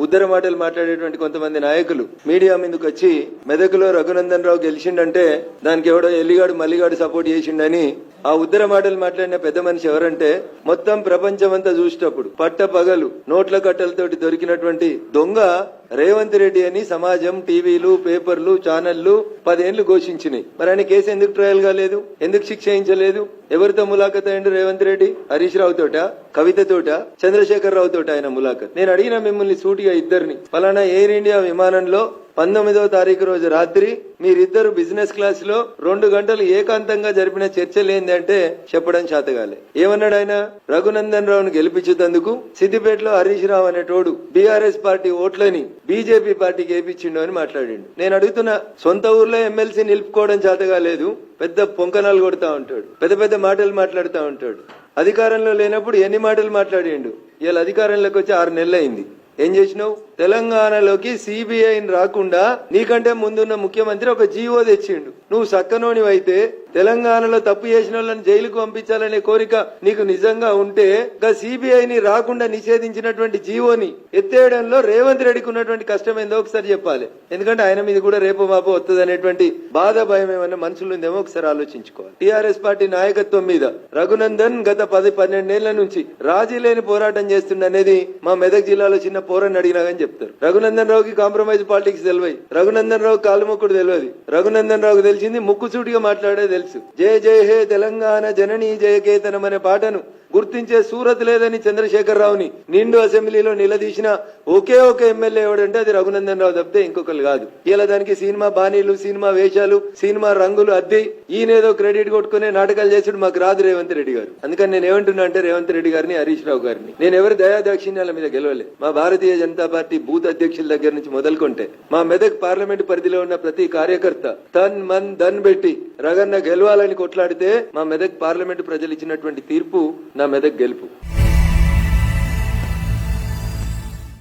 ఉద్దర మాటలు మాట్లాడేటువంటి కొంతమంది నాయకులు మీడియా మీదకి వచ్చి మెదకులో రఘునందన్ రావు గెలిచిండంటే దానికి ఎవడో ఎల్లిగాడు మల్లిగాడు సపోర్ట్ చేసిండని ఆ ఉద్దర మాటలు మాట్లాడిన పెద్ద మనిషి ఎవరంటే మొత్తం ప్రపంచం అంతా చూసేటప్పుడు పట్ట పగలు నోట్ల కట్టలతోటి దొరికినటువంటి దొంగ రేవంత్ రెడ్డి అని సమాజం, టీవీలు, పేపర్లు, ఛానళ్లు 10 ఏళ్లు ఘోషించినాయి. మరి ఆయన కేసు ఎందుకు ట్రయల్ కాలేదు? ఎందుకు శిక్ష వేయించలేదు? ఎవరితో ములాఖత్ అయ్యిండు రేవంత్ రెడ్డి? హరీష్ రావు తోట, కవిత తోట, చంద్రశేఖర్ రావు తోట ఆయన ములాఖత్. నేను అడిగిన మిమ్మల్ని సూటిగా ఇద్దరిని, ఫలానా ఎయిర్ ఇండియా విమానంలో 19వ తారీఖు రోజు రాత్రి మీరిద్దరు బిజినెస్ క్లాస్ లో 2 గంటలు ఏకాంతంగా జరిపిన చర్చలు ఏంటంటే చెప్పడం చేతగాలే. ఏమన్నాడు ఆయన? రఘునందన్ రావును గెలిపించేందుకు సిద్దిపేటలో హరీష్ రావు అనేటోడు బీఆర్ఎస్ పార్టీ ఓట్లని బీజేపీ పార్టీకి ఏపించిండు అని మాట్లాడిండు. నేను అడుగుతున్నా, సొంత ఊర్లో ఎమ్మెల్సీ నిలుపుకోవడం చేతగాలేదు, పెద్ద పొంకనాలు కొడతా ఉంటాడు, పెద్ద పెద్ద మాటలు మాట్లాడుతూ ఉంటాడు. అధికారంలో లేనప్పుడు ఎన్ని మాటలు మాట్లాడిండు. ఇవాళ అధికారంలోకి వచ్చి 6 నెలలు అయింది. ఏం చేసినావు? తెలంగాణలోకి సిబిఐని రాకుండా నీకంటే ముందున్న ముఖ్యమంత్రి ఒక జీవో తెచ్చిండు. నువ్వు సక్కనోనివైతే తెలంగాణలో తప్పు చేసిన వాళ్ళని జైలుకు పంపించాలనే కోరిక నీకు నిజంగా ఉంటే సిబిఐని రాకుండా నిషేధించినటువంటి జీవోని ఎత్తేయడంలో రేవంత్ రెడ్డికి ఉన్నటువంటి కష్టం ఏందో ఒకసారి చెప్పాలి. ఎందుకంటే ఆయన మీద కూడా రేపు మాపో వస్తుంది అనేటువంటి బాధ, భయం ఏమన్నా మనసులో ఉందేమో ఒకసారి ఆలోచించుకోవాలి. టీఆర్ఎస్ పార్టీ నాయకత్వం మీద రఘునందన్ గత 10-12 ఏళ్ల నుంచి రాజీ లేని పోరాటం చేస్తుండనేది మా మెదక్ జిల్లాలో చిన్న పోరని అడిగినా కానీ చెప్తారు. రఘునందన్ రావుకి కాంప్రమైజ్ పాలిటిక్స్ తెలియదు, రఘునందన్ రావు కాలుమొక్కుడు తెలియదు. రఘునందన్ రావుకు తెలిసింది ముక్కుసూటిగా మాట్లాడే తెలుసు. జయ జయ హే తెలంగాణ జననీ జయకేతనం అనే పాటను గుర్తించే సూరత్ లేదని చంద్రశేఖర్ రావుని నిండు అసెంబ్లీలో నిలదీసిన ఒకే ఒక ఎమ్మెల్యే ఎవడంటే అది రఘునందన్ రావు తప్పితే ఇంకొకరు కాదు. ఇలా దానికి సినిమా బాణీలు, సినిమా వేషాలు, సినిమా రంగులు అద్ది ఈయనేదో క్రెడిట్ కొట్టుకునే నాటకాలు చేసాడు. మాకు రాదు రేవంత్ రెడ్డి గారు. అందుకని నేను ఏమంటున్నా అంటే రేవంత్ రెడ్డి గారిని, హరీష్ రావు గారిని నేను ఎవరి దయాదాక్షిణ్యాల మీద గెలవలే. మా భారతీయ జనతా పార్టీ బూత్ అధ్యక్షుల దగ్గర నుంచి మొదలుకుంటే మా మెదక్ పార్లమెంట్ పరిధిలో ఉన్న ప్రతి కార్యకర్త తన్ మన్ ధన్ పెట్టి రగన్న గెలవాలని కొట్లాడితే మా మెదక్ పార్లమెంట్ ప్రజలు ఇచ్చినటువంటి తీర్పు నా మెదక్ గెలుపు.